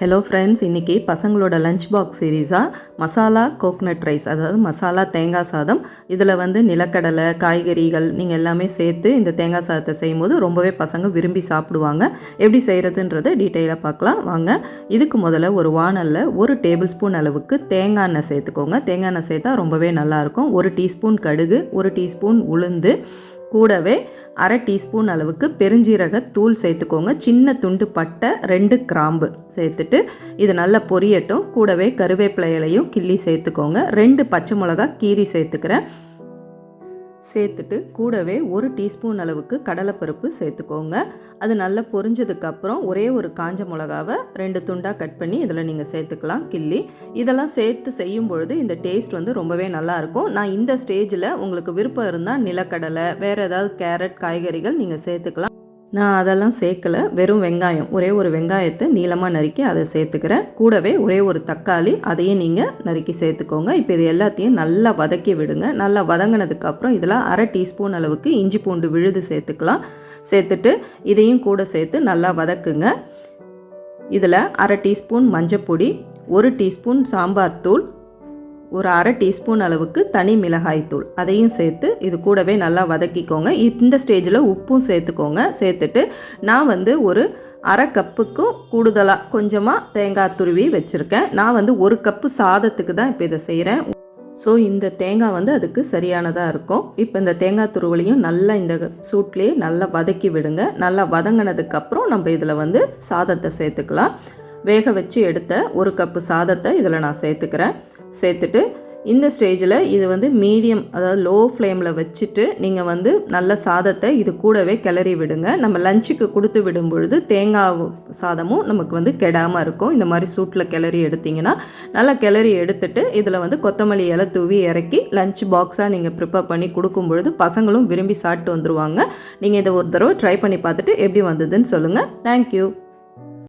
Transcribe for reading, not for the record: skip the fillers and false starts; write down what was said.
Hello friends, இன்றைக்கி பசங்களோட lunch box சீரீஸாக மசாலா கோக்னட் ரைஸ், அதாவது மசாலா தேங்காய் சாதம். இதில் வந்து நிலக்கடலை, காய்கறிகள் நீங்கள் எல்லாமே சேர்த்து இந்த தேங்காய் சாதத்தை செய்யும்போது ரொம்பவே பசங்க விரும்பி சாப்பிடுவாங்க. எப்படி செய்கிறதுன்றதை டீட்டெயிலாக பார்க்கலாம் வாங்க. இதுக்கு முதல்ல ஒரு வானலில் 1 டேபிள் ஸ்பூன் அளவுக்கு தேங்காய் எண்ணெய் சேர்த்துக்கோங்க. தேங்காய் எண்ணெய் சேர்த்தா ரொம்பவே நல்லாயிருக்கும். 1 டீஸ்பூன் கடுகு, 1 டீஸ்பூன் உளுந்து, கூடவே அரை டீஸ்பூன் அளவுக்கு பெருஞ்சீரக தூள் சேர்த்துக்கோங்க. சின்ன துண்டு பட்டை, 2 கிராம்பு சேர்த்துட்டு இது நல்லா பொரியட்டும். கூடவே கருவேப்பிலை இலையும் கிள்ளி சேர்த்துக்கோங்க. 2 பச்சை மிளகா கீரி சேர்த்துக்கிறேன். சேர்த்துட்டு கூடவே 1 டீஸ்பூன் அளவுக்கு கடலைப்பருப்பு சேர்த்துக்கோங்க. அது நல்லா பொரிஞ்சதுக்கப்புறம் ஒரே ஒரு காஞ்ச மிளகாவை 2 துண்டாக கட் பண்ணி இதில் நீங்கள் சேர்த்துக்கலாம் கிள்ளி. இதெல்லாம் சேர்த்து செய்யும் பொழுது இந்த டேஸ்ட் வந்து ரொம்பவே நல்லாயிருக்கும். நான் இந்த ஸ்டேஜில் உங்களுக்கு விருப்பம் இருந்தால் நிலக்கடலை, வேறு ஏதாவது கேரட், காய்கறிகள் நீங்கள் சேர்த்துக்கலாம். நான் அதெல்லாம் சேர்க்கலை. வெறும் வெங்காயம், ஒரே ஒரு வெங்காயத்தை நீளமாக நறுக்கி அதை சேர்த்துக்கிறேன். கூடவே ஒரே ஒரு தக்காளி, அதையும் நீங்கள் நறுக்கி சேர்த்துக்கோங்க. இப்போ இது எல்லாத்தையும் நல்லா வதக்கி விடுங்க. நல்லா வதங்கினதுக்கப்புறம் இதில் அரை டீஸ்பூன் அளவுக்கு இஞ்சி பூண்டு விழுது சேர்த்துக்கலாம். சேர்த்துட்டு இதையும் கூட சேர்த்து நல்லா வதக்குங்க. இதில் அரை டீஸ்பூன் மஞ்சப்பொடி, 1 டீஸ்பூன் சாம்பார் தூள், ஒரு அரை டீஸ்பூன் அளவுக்கு தனி மிளகாய் தூள், அதையும் சேர்த்து இது கூடவே நல்லா வதக்கிக்கோங்க. இந்த ஸ்டேஜில் உப்பும் சேர்த்துக்கோங்க. சேர்த்துட்டு நான் வந்து ஒரு அரை கப்புக்கும் கூடுதலாக கொஞ்சமாக தேங்காய் துருவி வச்சுருக்கேன். நான் வந்து 1 கப்பு சாதத்துக்கு தான் இப்போ இதை செய்கிறேன். ஸோ இந்த தேங்காய் வந்து அதுக்கு சரியானதாக இருக்கும். இப்போ இந்த தேங்காய் துருவலையும் நல்லா இந்த சூட்லேயே நல்லா வதக்கி விடுங்க. நல்லா வதங்கினதுக்கப்புறம் நம்ம இதில் வந்து சாதத்தை சேர்த்துக்கலாம். வேக வச்சு எடுத்த 1 கப்பு சாதத்தை இதில் நான் சேர்த்துக்கிறேன். சேர்த்துட்டு இந்த ஸ்டேஜில் இது வந்து மீடியம், அதாவது லோ ஃப்ளேமில் வச்சுட்டு நீங்கள் வந்து நல்ல சாதத்தை இது கூடவே கிளறி விடுங்க. நம்ம லஞ்சுக்கு கொடுத்து விடும் பொழுது தேங்காய் சாதமும் நமக்கு வந்து கெடாமல் இருக்கும். இந்த மாதிரி சூட்டில் கிளறி எடுத்திங்கன்னா நல்லா கிளறி எடுத்துட்டு இதில் வந்து கொத்தமல்லி இலை தூவி இறக்கி லஞ்ச் பாக்ஸாக நீங்கள் ப்ரிப்பேர் பண்ணி கொடுக்கும் பொழுது பசங்களும் விரும்பி சாப்பிட்டு வந்துடுவாங்க. நீங்கள் இதை ஒரு தடவை ட்ரை பண்ணி பார்த்துட்டு எப்படி வந்ததுன்னு சொல்லுங்கள். தேங்க்யூ.